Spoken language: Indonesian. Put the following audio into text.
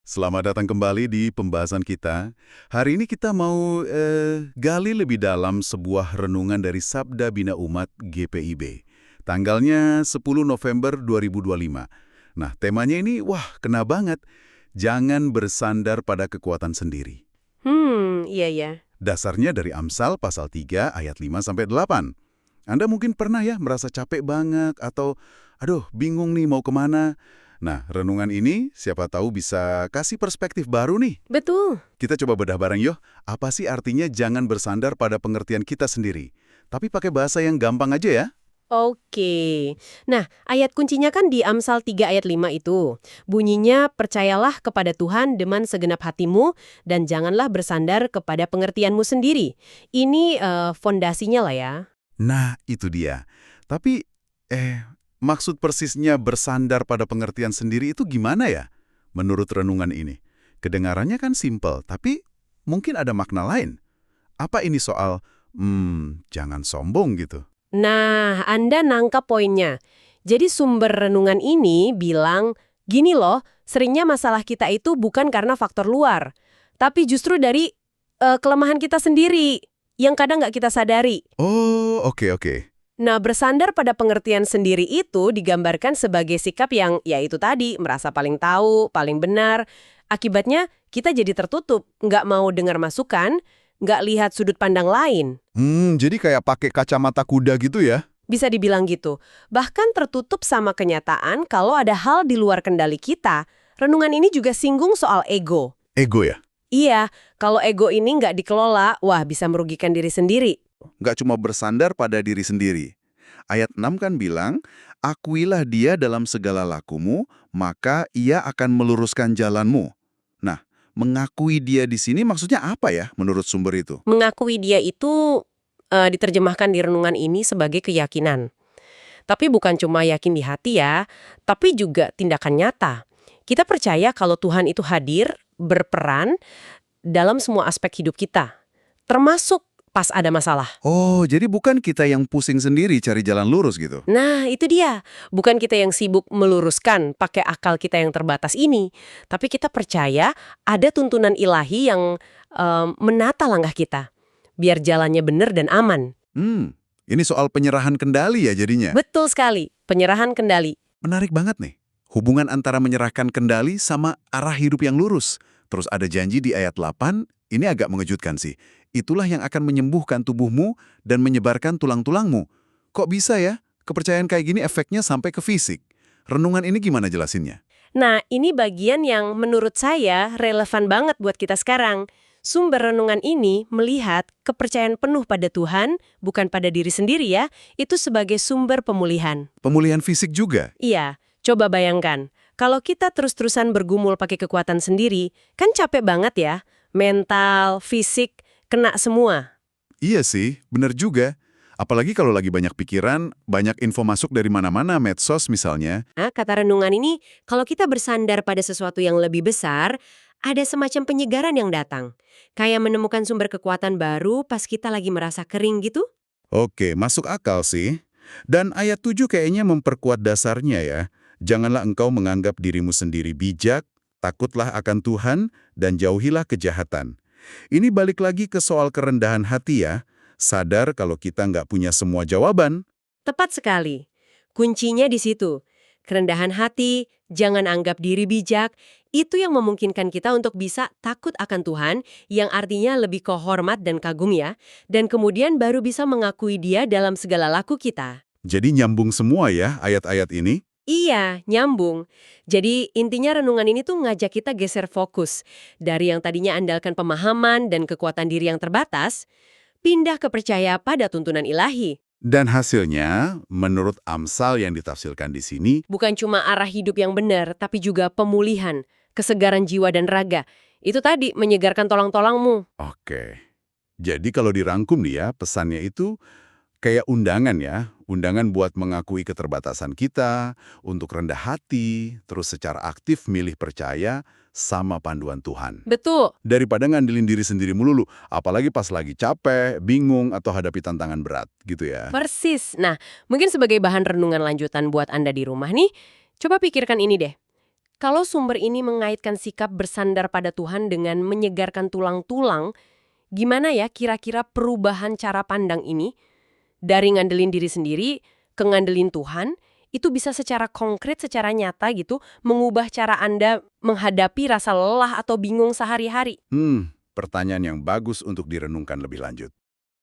Selamat datang kembali di pembahasan kita. Hari ini kita mau gali lebih dalam sebuah renungan dari Sabda Bina Umat GPIB. Tanggalnya 10 November 2025. Nah, temanya ini, wah, kena banget. Jangan bersandar pada kekuatan sendiri. Iya ya. Dasarnya dari Amsal pasal 3 ayat 5-8. Anda mungkin pernah ya merasa capek banget atau, aduh, bingung nih mau kemana. Nah, renungan ini siapa tahu bisa kasih perspektif baru nih. Betul. Kita coba bedah bareng yuk, apa sih artinya jangan bersandar pada pengertian kita sendiri? Tapi pakai bahasa yang gampang aja ya. Oke. Nah, ayat kuncinya kan di Amsal 3 ayat 5 itu. Bunyinya, percayalah kepada Tuhan dengan segenap hatimu dan janganlah bersandar kepada pengertianmu sendiri. Ini fondasinya lah ya. Nah, itu dia. Tapi, maksud persisnya bersandar pada pengertian sendiri itu gimana ya? Menurut renungan ini. Kedengarannya kan simpel, tapi mungkin ada makna lain. Apa ini soal, jangan sombong gitu? Nah, Anda nangkap poinnya. Jadi sumber renungan ini bilang, gini loh, seringnya masalah kita itu bukan karena faktor luar, tapi justru dari kelemahan kita sendiri, yang kadang nggak kita sadari. Oh, oke oke. Nah, bersandar pada pengertian sendiri itu digambarkan sebagai sikap yang, ya itu tadi, merasa paling tahu, paling benar. Akibatnya, kita jadi tertutup, nggak mau dengar masukan, nggak lihat sudut pandang lain. Jadi kayak pakai kacamata kuda gitu ya? Bisa dibilang gitu. Bahkan tertutup sama kenyataan kalau ada hal di luar kendali kita. Renungan ini juga singgung soal ego. Ego ya? Iya, kalau ego ini nggak dikelola, wah bisa merugikan diri sendiri. Nggak cuma bersandar pada diri sendiri. Ayat 6 kan bilang, akuilah dia dalam segala lakumu, maka ia akan meluruskan jalanmu. Nah, mengakui dia di sini maksudnya apa ya menurut sumber itu? Mengakui dia itu diterjemahkan di renungan ini sebagai keyakinan. Tapi bukan cuma yakin di hati ya, tapi juga tindakan nyata. Kita percaya kalau Tuhan itu hadir, berperan dalam semua aspek hidup kita. Termasuk pas ada masalah. Oh, jadi bukan kita yang pusing sendiri cari jalan lurus gitu? Nah, itu dia. Bukan kita yang sibuk meluruskan pakai akal kita yang terbatas ini. Tapi kita percaya ada tuntunan ilahi yang menata langkah kita. Biar jalannya benar dan aman. Ini soal penyerahan kendali ya jadinya? Betul sekali. Penyerahan kendali. Menarik banget nih. Hubungan antara menyerahkan kendali sama arah hidup yang lurus. Terus ada janji di ayat 8, ini agak mengejutkan sih. Itulah yang akan menyembuhkan tubuhmu dan menyebarkan tulang-tulangmu. Kok bisa ya? Kepercayaan kayak gini efeknya sampai ke fisik. Renungan ini gimana jelasinnya? Nah, ini bagian yang menurut saya relevan banget buat kita sekarang. Sumber renungan ini melihat kepercayaan penuh pada Tuhan, bukan pada diri sendiri ya, itu sebagai sumber pemulihan. Pemulihan fisik juga? Iya, coba bayangkan. Kalau kita terus-terusan bergumul pakai kekuatan sendiri, kan capek banget ya. Mental, fisik, kena semua. Iya sih, bener juga. Apalagi kalau lagi banyak pikiran, banyak info masuk dari mana-mana, medsos misalnya. Nah, kata renungan ini, kalau kita bersandar pada sesuatu yang lebih besar, ada semacam penyegaran yang datang. Kayak menemukan sumber kekuatan baru pas kita lagi merasa kering gitu. Oke, masuk akal sih. Dan ayat 7 kayaknya memperkuat dasarnya ya. Janganlah engkau menganggap dirimu sendiri bijak, takutlah akan Tuhan, dan jauhilah kejahatan. Ini balik lagi ke soal kerendahan hati ya. Sadar kalau kita nggak punya semua jawaban. Tepat sekali. Kuncinya di situ. Kerendahan hati, jangan anggap diri bijak, itu yang memungkinkan kita untuk bisa takut akan Tuhan, yang artinya lebih kehormat dan kagum ya, dan kemudian baru bisa mengakui Dia dalam segala laku kita. Jadi nyambung semua ya ayat-ayat ini. Iya, nyambung. Jadi intinya renungan ini tuh ngajak kita geser fokus. Dari yang tadinya andalkan pemahaman dan kekuatan diri yang terbatas, pindah ke percaya pada tuntunan ilahi. Dan hasilnya, menurut Amsal yang ditafsirkan di sini, Bukan cuma arah hidup yang benar, tapi juga pemulihan, kesegaran jiwa dan raga. Itu tadi, menyegarkan tolang-tolangmu. oke. Jadi kalau dirangkum nih ya, pesannya itu kayak undangan ya. Undangan buat mengakui keterbatasan kita, untuk rendah hati, terus secara aktif milih percaya sama panduan Tuhan. Betul. Daripada ngandelin diri sendiri melulu, apalagi pas lagi capek, bingung, atau hadapi tantangan berat, gitu ya. Persis. Nah, mungkin sebagai bahan renungan lanjutan buat Anda di rumah nih, coba pikirkan ini deh. Kalau sumber ini mengaitkan sikap bersandar pada Tuhan dengan menyegarkan tulang-tulang, gimana ya kira-kira perubahan cara pandang ini? Dari ngandelin diri sendiri ke ngandelin Tuhan, itu bisa secara konkret, secara nyata gitu, mengubah cara Anda menghadapi rasa lelah atau bingung sehari-hari. Pertanyaan yang bagus untuk direnungkan lebih lanjut.